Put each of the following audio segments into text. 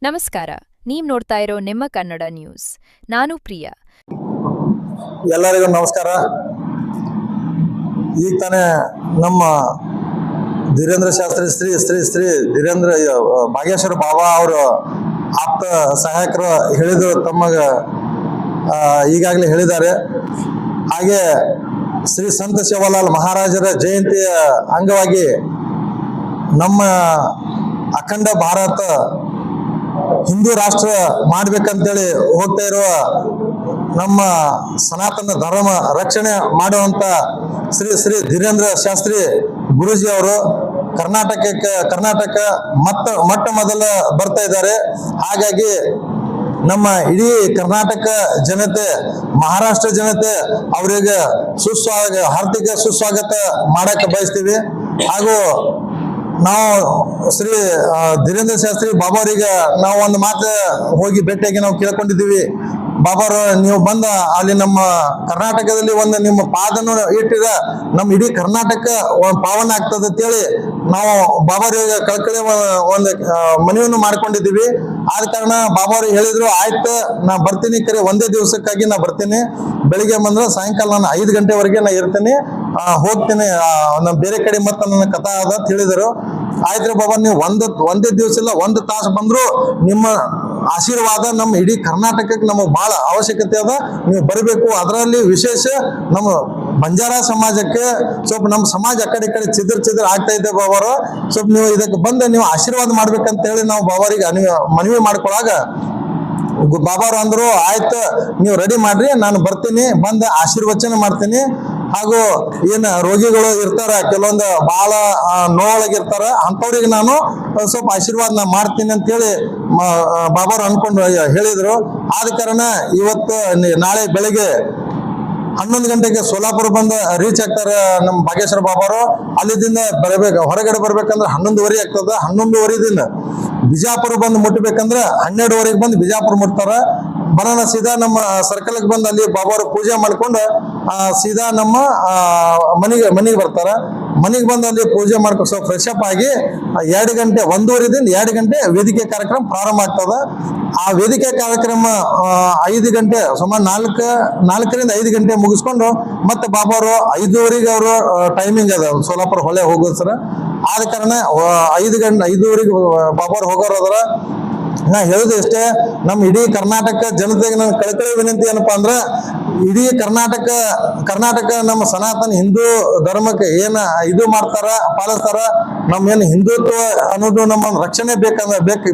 ನಮಸ್ಕಾರ, ನೀವು ನೋಡ್ತಾ ಇರೋ ನಿಮ್ಮ ಕನ್ನಡ ನ್ಯೂಸ್. ನಾನು ಪ್ರಿಯಾ. ಎಲ್ಲರಿಗೂ ನಮಸ್ಕಾರ. ಈಗ ತಾನೇ ನಮ್ಮ ಧೀರೇಂದ್ರ ಶಾಸ್ತ್ರಿ ಶ್ರೀ ಧೀರೇಂದ್ರ ಭಾಗ್ಯೇಶ್ವರ ಬಾಬಾ ಅವರು ಆಪ್ತ ಸಹಾಯಕರು ಹೇಳಿದರು, ತಮ್ಮಗ ಈಗಾಗಲೇ ಹೇಳಿದ್ದಾರೆ. ಹಾಗೆ ಶ್ರೀ ಸಂತ ಸೇವಾಲಾಲ್ ಮಹಾರಾಜರ ಜಯಂತಿಯ ಅಂಗವಾಗಿ ನಮ್ಮ ಅಖಂಡ ಭಾರತ ಹಿಂದೂ ರಾಷ್ಟ್ರ ಮಾಡ್ಬೇಕಂತೇಳಿ ಹೋಗ್ತಾ ಇರುವ ನಮ್ಮ ಸನಾತನ ಧರ್ಮ ರಕ್ಷಣೆ ಮಾಡುವಂತ ಶ್ರೀ ಧೀರೇಂದ್ರ ಶಾಸ್ತ್ರಿ ಗುರೂಜಿ ಅವರು ಕರ್ನಾಟಕ ಮೊಟ್ಟ ಮೊದಲ ಬರ್ತಾ ಇದ್ದಾರೆ. ಹಾಗಾಗಿ ನಮ್ಮ ಇಡೀ ಕರ್ನಾಟಕ ಜನತೆ, ಮಹಾರಾಷ್ಟ್ರ ಜನತೆ ಅವರಿಗೆ ಹಾರ್ದಿಕ ಸುಸ್ವಾಗತ ಮಾಡಕ್ಕೆ ಬಯಸ್ತೀವಿ. ಹಾಗೂ ನಾವು ಶ್ರೀ ಧೀರೇಂದ್ರ ಶಾಸ್ತ್ರಿ ಬಾಬಾರಿಗೆ ನಾವು ಒಂದು ಮಾತು ಹೋಗಿ ಭೇಟಿಯಾಗಿ ನಾವು ಕೇಳ್ಕೊಂಡಿದ್ದೀವಿ. ಬಾಬಾರು, ನೀವು ಬಂದ ಅಲ್ಲಿ ನಮ್ಮ ಕರ್ನಾಟಕದಲ್ಲಿ ಒಂದು ನಿಮ್ಮ ಪಾದನ್ನು ಇಟ್ಟಿರ ನಮ್ಮ ಇಡೀ ಕರ್ನಾಟಕ ಪಾವನ ಆಗ್ತದೆ ಅಂತೇಳಿ ನಾವು ಬಾಬಾರಿಗೆ ಕಳ್ಕಳಿ ಒಂದು ಮನವಿಯನ್ನು ಮಾಡ್ಕೊಂಡಿದ್ದೀವಿ. ಆದ ಕಾರಣ ಬಾಬಾರು ಹೇಳಿದ್ರು, ಆಯ್ತು ನಾ ಬರ್ತೀನಿ, ಕರೆ ಒಂದೇ ದಿವಸಕ್ಕಾಗಿ ನಾ ಬರ್ತೀನಿ, ಬೆಳಿಗ್ಗೆ ಬಂದ್ರೆ ಸಾಯಂಕಾಲ ನಾನು 5 ಗಂಟೆವರೆಗೆ ನಾ ಇರ್ತೀನಿ, ಹೋಗ್ತೀನಿ, ನಮ್ಮ ಬೇರೆ ಕಡೆ ಮತ್ತೆ ನನ್ನ ಕಥಾ ಅದ ಅಂತ ಹೇಳಿದರು. ಆಯ್ತು ಬಾಬಾ, ನೀವು ಒಂದೇ ದಿವಸ ಇಲ್ಲ 1 ತಾಸು ಬಂದ್ರು ನಿಮ್ಮ ಆಶೀರ್ವಾದ ನಮ್ಮ ಇಡೀ ಕರ್ನಾಟಕಕ್ಕೆ ನಮಗೆ ಬಹಳ ಅವಶ್ಯಕತೆ ಅದ, ನೀವು ಬರಬೇಕು. ಅದರಲ್ಲಿ ವಿಶೇಷ ನಮ್ಮ ಬಂಜಾರ ಸಮಾಜಕ್ಕೆ ಸ್ವಲ್ಪ ನಮ್ಮ ಸಮಾಜ ಆ ಕಡೆ ಚಿದ್ರ ಆಗ್ತಾ ಇದೆ ಬಾಬಾರು, ಸ್ವಲ್ಪ ನೀವು ಇದಕ್ಕೆ ಬಂದು ನೀವು ಆಶೀರ್ವಾದ ಮಾಡ್ಬೇಕಂತ ಹೇಳಿ ನಾವು ಬಾಬಾರಿಗೆ ಮನವಿ ಮಾಡ್ಕೊಳಾಗ ಬಾಬಾರು ಅಂದ್ರು, ಆಯ್ತು ನೀವು ರೆಡಿ ಮಾಡ್ರಿ, ನಾನು ಬರ್ತೀನಿ, ಬಂದು ಆಶೀರ್ವಚನ ಮಾಡ್ತೀನಿ. ಹಾಗೂ ಏನು ರೋಗಿಗಳು ಇರ್ತಾರ, ಕೆಲವೊಂದು ಬಹಳ ನೋವೊಳಗಿರ್ತಾರ, ಅಂಥವ್ರಿಗೆ ನಾನು ಸ್ವಲ್ಪ ಆಶೀರ್ವಾದ ಮಾಡ್ತೀನಿ ಅಂತೇಳಿ ಬಾಬಾರು ಅನ್ಕೊಂಡು ಹೇಳಿದ್ರು. ಆದ ಕಾರಣ ಇವತ್ತು ನಾಳೆ ಬೆಳಗ್ಗೆ 11 ಗಂಟೆಗೆ ಸೋಲಾಪುರ ಬಂದು ರೀಚ್ ಆಗ್ತಾರೆ ನಮ್ಮ ಭಾಗ್ಯೇಶ್ವರ ಬಾಬಾರು. ಅಲ್ಲಿದಿಂದ ಹೊರಗಡೆ ಬರ್ಬೇಕಂದ್ರೆ 11:30 ಆಗ್ತದೆ. 11:30ದಿಂದ ಬಿಜಾಪುರ ಬಂದು ಮುಟ್ಟಬೇಕಂದ್ರೆ 12:30ಗೆ ಬಂದು ಬಿಜಾಪುರ ಮುಟ್ತಾರ. ಬರೋಣ ಸೀದಾ ನಮ್ಮ ಸರ್ಕಲ್ಗೆ ಬಂದು ಅಲ್ಲಿ ಬಾಬಾರು ಪೂಜೆ ಮಾಡ್ಕೊಂಡು ಸೀದಾ ನಮ್ಮ ಮನೆಗೆ ಬರ್ತಾರ. ಮನೆಗೆ ಬಂದು ಅಲ್ಲಿ ಪೂಜೆ ಮಾಡ್ಕೊಂಡು ಸ್ವಲ್ಪ ಫ್ರೆಶ್ ಅಪ್ ಆಗಿ 2 ಗಂಟೆ 1:30ದಿಂದ 2 ಗಂಟೆ ವೇದಿಕೆ ಕಾರ್ಯಕ್ರಮ ಪ್ರಾರಂಭ ಆಗ್ತದ. ಆ ವೇದಿಕೆ ಕಾರ್ಯಕ್ರಮ 5 ಗಂಟೆ ಸುಮಾರು 4ರಿಂದ 5 ಗಂಟೆ ಮುಗಿಸ್ಕೊಂಡು ಮತ್ತೆ ಬಾಬಾರು 5:30ಗೆ ಅವರು ಟೈಮಿಂಗ್ ಅದ ಸೋಲಾಪುರ ಹೊಳೆ ಹೋಗೋದು ಸರ್. ಆದ ಕಾರಣ 5:30ಗೆ ಬಾಬಾರು ಹೋಗೋರು ಅದರ. ನಾ ಹೇಳುದು ಇಷ್ಟೇ, ನಮ್ಮ ಇಡೀ ಕರ್ನಾಟಕ ಜನತೆಗೆ ನನ್ನ ಕಳಕಳಿ ವಿನಂತಿ ಏನಪ್ಪಾ ಅಂದ್ರೆ, ಇಡೀ ಕರ್ನಾಟಕ ನಮ್ಮ ಸನಾತನ ಹಿಂದೂ ಧರ್ಮಕ್ಕೆ ಏನ ಇದು ಮಾಡ್ತಾರ, ಪಾಲಿಸ್ತಾರ. ನಮ್ಮೇನು ಹಿಂದುತ್ವ ಅನ್ನೋದು ನಮ್ಮ ರಕ್ಷಣೆ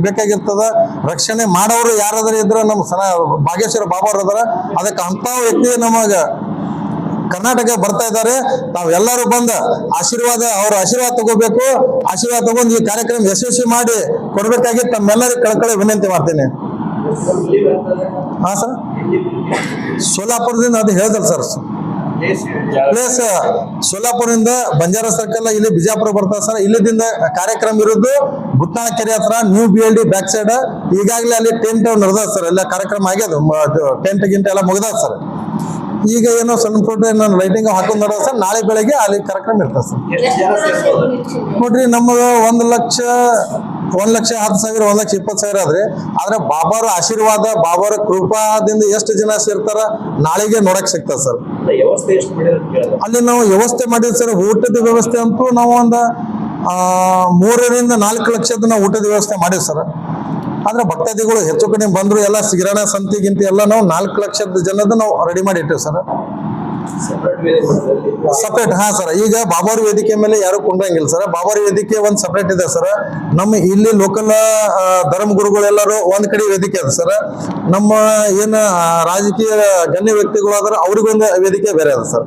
ಬೇಕಾಗಿರ್ತದ. ರಕ್ಷಣೆ ಮಾಡೋರು ಯಾರಾದ್ರೂ ಇದ್ರ ನಮ್ಮ ಭಾಗ್ಯೇಶ್ವರ ಬಾಬಾರು ಅದಾರ. ಅದಕ್ಕೆ ಅಂತ ವ್ಯಕ್ತಿ ನಮಗ ಕರ್ನಾಟಕ ಬರ್ತಾ ಇದ್ದಾರೆ. ತಾವೆಲ್ಲರೂ ಬಂದ ಅವ್ರ ಆಶೀರ್ವಾದ ತಗೋಬೇಕು. ಆಶೀರ್ವಾದ ತಗೊಂಡು ಈ ಕಾರ್ಯಕ್ರಮ ಯಶಸ್ವಿ ಮಾಡಿ ಕೊಡ್ಬೇಕಾಗಿ ತಮ್ಮೆಲ್ಲರಿಗೂ ಕಳಕಳಿ ವಿನಂತಿ ಮಾಡ್ತೇನೆ. ಹಾ ಸರ್, ಸೋಲಾಪುರದಿಂದ ಅದು ಹೇಳಿದ್ರು ಸರ್. ಪ್ಲೇಸ್ ಸೋಲಾಪುರದಿಂದ ಬಂಜಾರ ಸರ್ಕಲ್ ಇಲ್ಲಿ ಬಿಜಾಪುರ ಬರ್ತಾರೆ ಸರ್. ಇಲ್ಲಿಂದ ಕಾರ್ಯಕ್ರಮ ಇರೋದು ಬುತ್ತಾಳ ಕೆರೆ ಹತ್ರ ನ್ಯೂ BLD ಬ್ಯಾಕ್ ಸೈಡ್. ಈಗಾಗಲೇ ಅಲ್ಲಿ ಟೆಂಟ್ ನಡೆದ ಸರ್, ಎಲ್ಲ ಕಾರ್ಯಕ್ರಮ ಆಗ್ಯದ, ಟೆಂಟ್ ಗಿಂಟ್ ಎಲ್ಲ ಮುಗ್ದ ಸರ್. ಈಗ ಏನೋ ಸ್ವಲ್ಪ ಲೈಟಿಂಗ್ ಹಾಕೊಂಡ್ ನೋಡ ಸರ್. ನಾಳೆ ಬೆಳಗ್ಗೆ ಅಲ್ಲಿ ಕಾರ್ಯಕ್ರಮ ಇರ್ತದೆ ಸರ್. ನೋಡ್ರಿ, ನಮ್ಮದು 1,10,000 1,20,000 ಆದ್ರೆ ಬಾಬಾರ ಆಶೀರ್ವಾದ, ಬಾಬಾರ ಕೃಪಾದಿಂದ ಎಷ್ಟು ಜನ ಸೇರ್ತಾರ ನಾಳೆಗೆ ನೋಡಕ್ ಸಿಗ್ತದೆ ಸರ್. ಅಲ್ಲಿ ನಾವು ವ್ಯವಸ್ಥೆ ಮಾಡಿದ್ವಿ ಸರ್. ಊಟದ ವ್ಯವಸ್ಥೆ ಅಂತೂ ನಾವು ಒಂದು 3 ರಿಂದ 4 ಲಕ್ಷದ ನಾವು ಊಟದ ವ್ಯವಸ್ಥೆ ಮಾಡಿವಿ ಸರ್. ಆದ್ರೆ ಭಕ್ತಾದಿಗಳು ಹೆಚ್ಚು ಕಡಿಮೆ ಬಂದ್ರು, ಎಲ್ಲ ಕಿರಾಣ ಸಂತಿ ಎಲ್ಲ ನಾವು 4 ಲಕ್ಷದ ಜನದ ನಾವು ರೆಡಿ ಮಾಡಿ ಇಟ್ಟೇವೆ ಸರ್. ಸಪ್ರೇಟ್. ಹಾ ಸರ್, ಈಗ ಬಾಬಾರ್ ವೇದಿಕೆ ಮೇಲೆ ಯಾರು ಕೊಂಡಂಗಿಲ್ಲ ಸರ್. ಬಾಬಾರ್ ವೇದಿಕೆ ಒಂದ್ ಸಪ್ರೇಟ್ ಇದೆ ಸರ್. ನಮ್ಮ ಇಲ್ಲಿ ಲೋಕಲ್ ಧರ್ಮ ಗುರುಗಳೆಲ್ಲರೂ ಒಂದ್ ಕಡೆ ವೇದಿಕೆ ಅದ ಸರ್. ನಮ್ಮ ಏನ ರಾಜಕೀಯ ಗಣ್ಯ ವ್ಯಕ್ತಿಗಳು ಆದ್ರೆ ಅವ್ರಿಗೊಂದು ವೇದಿಕೆ ಬೇರೆ ಅದ ಸರ್.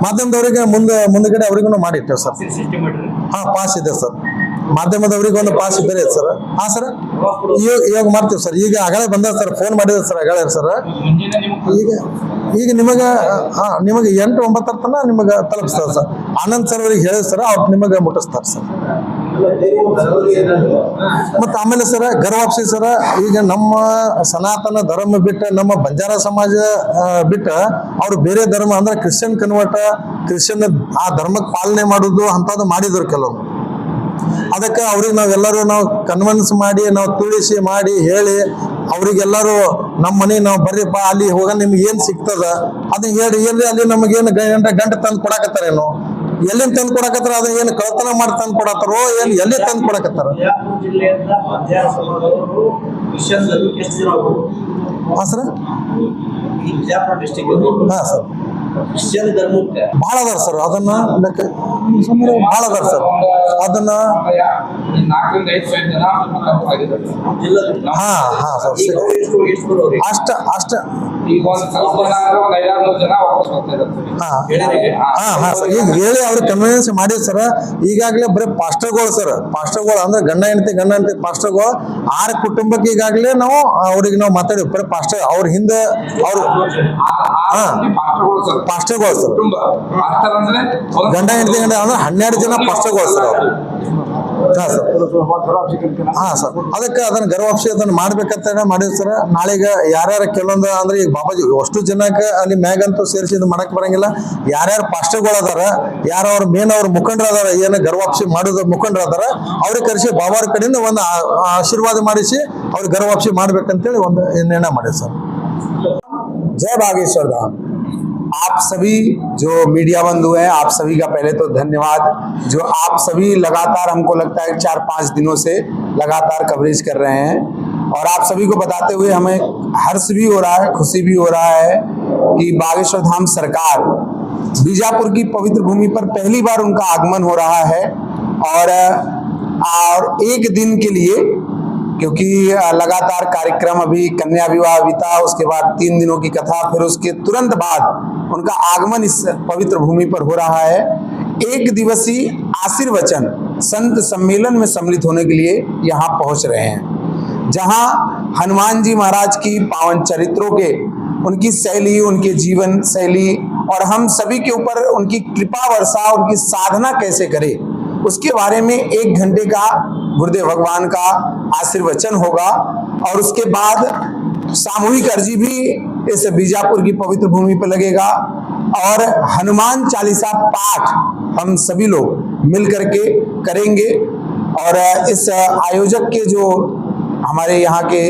ಮಾಧ್ಯಮದವರಿಗೆ ಮುಂದಗಡೆ ಅವ್ರಿಗೂ ಮಾಡಿಟ್ಟೇವೆ ಸರ್. ಹಾ, ಪಾಸ್ ಇದೆ ಸರ್. ಮಾಧ್ಯಮದವ್ರಿಗೆ ಒಂದು ಪಾಸ್ ಬೇರೆ ಇದೆ ಸರ್. ಹಾ ಸರ್, ಇವಾಗ ಮಾಡ್ತೀವಿ ಸರ್. ಈಗ ಆಗಲೇ ಬಂದ ಸರ್, ಫೋನ್ ಮಾಡಿದ್ರು ಸರ್ ಆಗಲೇ ಸರ್. ಈಗ ನಿಮಗೆ 8-9 ತನಕ ನಿಮಗೆ ತಲುಪಿಸ್ತಾರೆ ಸರ್. ಆನಂದ್ ಸರ್ ಅವ್ರಿಗೆ ಹೇಳಿದ್ರು ಸರ್, ಅವ್ರು ನಿಮಗೆ ಮುಟ್ಟಿಸ್ತಾರೆ ಸರ್. ಮತ್ತೆ ಆಮೇಲೆ ಸರ್ ಗರ್ವಾಪ್ಸಿ ಸರ್, ಈಗ ನಮ್ಮ ಸನಾತನ ಧರ್ಮ ಬಿಟ್ಟ ನಮ್ಮ ಬಂಜಾರ ಸಮಾಜ ಬಿಟ್ಟ ಅವ್ರು ಬೇರೆ ಧರ್ಮ ಅಂದ್ರೆ ಕ್ರಿಶ್ಚಿಯನ್ ಕನ್ವರ್ಟ್, ಕ್ರಿಶ್ಚಿಯನ್ ಆ ಧರ್ಮಕ್ಕೆ ಪಾಲನೆ ಮಾಡುದು ಅಂತದ್ದು ಮಾಡಿದ್ರು ಕೆಲವು. ಅದಕ್ಕೆ ಅವ್ರಿಗೆ ನಾವೆಲ್ಲರೂ ನಾವು ಕನ್ವಿನ್ಸ್ ಮಾಡಿ ನಾವು ತಿಳಿಸಿ ಮಾಡಿ ಹೇಳಿ ಅವ್ರಿಗೆಲ್ಲರೂ ನಮ್ಮ ಮನೆಗೆ ನಾವು ಬರ್ರಿಪ್ಪ ಅಲ್ಲಿ ಹೋಗ ನಿಮ್ಗೆ ಏನ್ ಸಿಗ್ತದ ಅದನ್ನ ಹೇಳಿ ಏನ್ರಿ ಅಲ್ಲಿ ನಮಗೇನು ಗಂಟೆ ತಂದು ಕೊಡಕತ್ತಾರೇನು ಎಲ್ಲಿಂದ ತಂದು ಕೊಡಕತ್ತಾರ ಅದನ್ನ ಏನು ಕಳ್ತನ ಮಾಡಿ ತಂದು ಕೊಡತ್ತಾರೋ ಏನು ಎಲ್ಲಿ ತಂದು ಕೊಡಕತ್ತಾರ ಹಾ ಸರ್ ಹಾ ಸರ್ ಭಾಳ ಅದಾರ ಸರ್ ಅದನ್ನ ಭಾಳ ಅದಾರ ಸರ್ ಅದನ್ನ ಹಾ ಹಾ ಸರ್ ಅಷ್ಟ ಅಷ್ಟ ಹಾ ಸರ್ ಈಗ ಹೇಳಿ ಅವ್ರಿಗೆ ಕನ್ವಿನ್ಸ್ ಮಾಡಿದ್ ಸರ್ ಈಗಾಗಲೇ ಬರೀ ಪಾಸ್ಟರ್ಗಳು ಸರ್ ಪಾಸ್ಟರ್ಗಳು ಅಂದ್ರೆ ಗಂಡ ಹೆಂಡತಿ ಪಾಸ್ಟರ್ಗಳು 6 ಕುಟುಂಬಕ್ಕೆ ಈಗಾಗಲೇ ನಾವು ಅವ್ರಿಗೆ ನಾವು ಮಾತಾಡಿವಿ ಬರೀ ಪಾಸ್ಟರ್ ಅವ್ರ ಹಿಂದೆ ಅವ್ರು ಹಾ ಪಾಸ್ಟರ್ಗಳು ಸರ್ ಗಂಡ ಹೆಂಡತಿ ಅಂದ್ರೆ 12 ಜನ ಪಾಸ್ಟರ್ಗಳು ಸರ್ ಅವ್ರು ಹಾ ಸರ್ ಅದಕ್ಕೆ ಅದನ್ನ ಗರ್ಭಾಪ್ಸಿ ಅದನ್ನ ಮಾಡ್ಬೇಕಂತ ಮಾಡಿವಿ ಸರ್ ನಾಳೆಗೆ ಯಾರ್ಯಾರ ಕೆಲವೊಂದು ಅಂದ್ರೆ ಈಗ ಬಾಬಾಜಿ ಅಷ್ಟು ಜನಕ್ಕೆ ಅಲ್ಲಿ ಮ್ಯಾಗಂತೂ ಸೇರಿಸಿ ಇದು ಮಾಡಕ್ ಬರಂಗಿಲ್ಲ ಯಾರ್ಯಾರು ಪಾಸ್ಟರ್ಗಳು ಅದಾರ ಯಾರು ಅವ್ರ ಮೇನ್ ಅವ್ರ ಮುಖಂಡರು ಅದಾರ ಏನು ಗರ್ಭಾಪ್ಸಿ ಮಾಡೋದು ಮುಖಂಡರು ಅದಾರ ಅವ್ರಿಗೆ ಕರೆಸಿ ಬಾಬಾರ ಕಡೆಯಿಂದ ಒಂದು ಆಶೀರ್ವಾದ ಮಾಡಿಸಿ ಅವ್ರಿಗೆ ಗರ್ಭಾಪ್ಸಿ ಮಾಡ್ಬೇಕಂತೇಳಿ ಒಂದು ನಿರ್ಣಯ ಮಾಡಿವಿ ಸರ್ जय बागेश्वर धाम। आप सभी जो मीडिया बंधु हैं आप सभी का पहले तो धन्यवाद जो आप सभी लगातार हमको लगता है 4-5 दिनों से लगातार कवरेज कर रहे हैं और आप सभी को बताते हुए हमें हर्ष भी हो रहा है खुशी भी हो रहा है कि बागेश्वर धाम सरकार बीजापुर की पवित्र भूमि पर पहली बार उनका आगमन हो रहा है और एक दिन के लिए क्योंकि लगातार कार्यक्रम अभी कन्या विवाह बीता उसके बाद 3 दिनों की कथा फिर उसके तुरंत बाद उनका आगमन इस पवित्र भूमि पर हो रहा है। एक दिवसीय आशीर्वचन संत सम्मेलन में सम्मिलित होने के लिए यहाँ पहुँच रहे हैं जहाँ हनुमान जी महाराज की पावन चरित्रों के उनकी शैली उनके जीवन शैली और हम सभी के ऊपर उनकी कृपा वर्षा उनकी साधना कैसे करें उसके बारे में 1 घंटे का गुरुदेव भगवान का आशीर्वचन होगा और उसके बाद सामूहिक अर्जी भी इस बीजापुर की पवित्र भूमि पर लगेगा और हनुमान चालीसा पाठ हम सभी लोग मिलकर के करेंगे और इस आयोजक के जो हमारे यहाँ के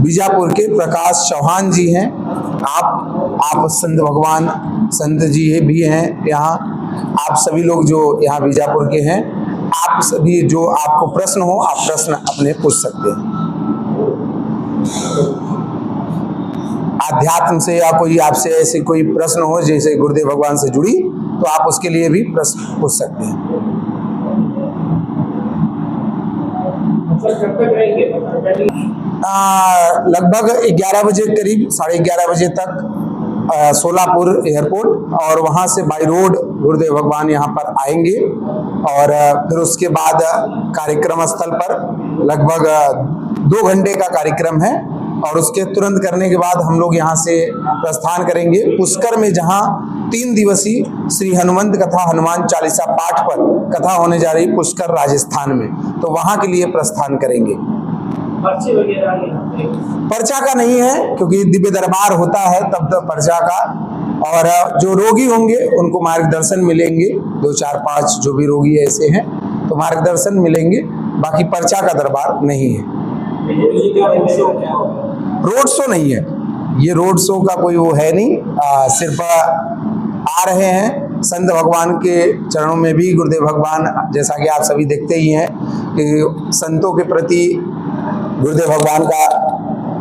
बीजापुर के प्रकाश चौहान जी हैं आप संत भगवान संत जी भी हैं यहाँ आप सभी लोग जो यहाँ बीजापुर के हैं आप सभी जो आपको प्रश्न हो आप प्रश्न अपने पूछ सकते हैं अध्यात्म से या कोई आपसे ऐसे कोई प्रश्न हो जैसे गुरुदेव भगवान से जुड़ी तो आप उसके लिए भी प्रश्न पूछ सकते हैं। लगभग 11 बजे करीब 11:30 बजे तक सोलापुर एयरपोर्ट और वहाँ से बाई रोड गुरुदेव भगवान यहाँ पर आएंगे और फिर उसके बाद कार्यक्रम स्थल पर लगभग 2 घंटे का कार्यक्रम है और उसके तुरंत करने के बाद हम लोग यहाँ से प्रस्थान करेंगे पुष्कर में जहाँ 3 दिवसीय श्री हनुमंत कथा हनुमान चालीसा पाठ पर कथा होने जा रही पुष्कर राजस्थान में तो वहाँ के लिए प्रस्थान करेंगे। पर्चा का नहीं है क्योंकि दिव्य दरबार होता है तब तक पर्चा का और जो रोगी होंगे उनको मार्गदर्शन मिलेंगे 2-4-5 जो भी रोगी ऐसे हैं तो मार्गदर्शन मिलेंगे बाकी पर्चा का दरबार नहीं है। रोड शो नहीं है ये रोड शो का कोई वो है नहीं सिर्फ आ रहे हैं संत भगवान के चरणों में भी गुरुदेव भगवान जैसा कि आप सभी देखते ही हैं कि संतों के प्रति गुरुदेव भगवान का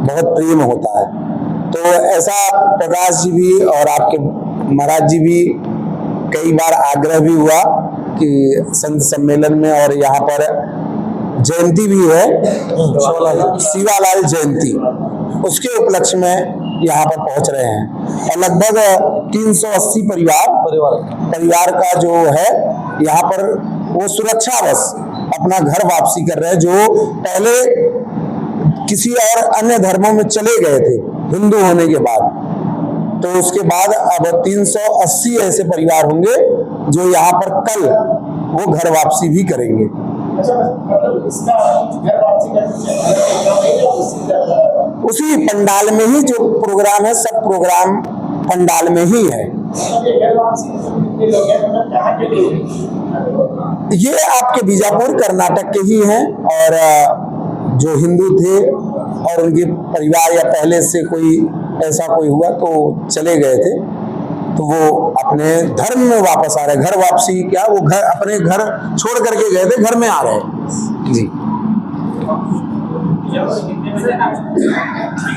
बहुत प्रेम होता है तो ऐसा प्रकाश जी भी और आपके महाराज जी भी कई बार आग्रह भी हुआ कि संत सम्मेलन में और यहाँ पर जयंती भी है शिवालाल जयंती उसके उपलक्ष्य में यहाँ पर पहुंच रहे हैं और लगभग 380 परिवार का जो है यहाँ पर वो सुरक्षावश अपना घर वापसी कर रहे हैं जो पहले किसी और अन्य धर्मों में चले गए थे हिंदू होने के बाद तो उसके बाद अब 380 ऐसे परिवार होंगे जो यहाँ पर कल वो घर वापसी भी करेंगे। उसी पंडाल में ही जो प्रोग्राम है सब प्रोग्राम पंडाल में ही है। ये आपके बीजापुर कर्नाटक के ही हैं और जो हिंदू थे और उनके परिवार या पहले से कोई ऐसा कोई हुआ तो चले गए थे, तो वो अपने धर्म में वापस आ रहे, घर वापसी क्या, वो घर अपने घर छोड़ करके गए थे, घर में आ रहे हैं जी।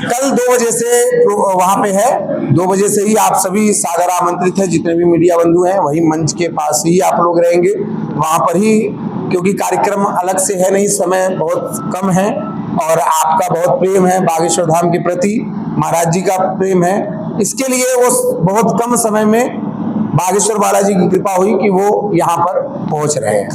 कल 2 बजे से वहां पे है, 2 बजे से ही आप सभी सादर आमंत्रित हैं, जितने भी मीडिया बंधु हैं वही मंच के पास ही आप लोग रहेंगे, वहां पर ही, क्योंकि कार्यक्रम अलग से है नहीं, समय बहुत कम है और आपका बहुत प्रेम है बागेश्वर धाम के प्रति, महाराज जी का प्रेम है, इसके लिए वो बहुत कम समय में बागेश्वर बालाजी की कृपा हुई कि वो यहाँ पर पहुंच रहे हैं।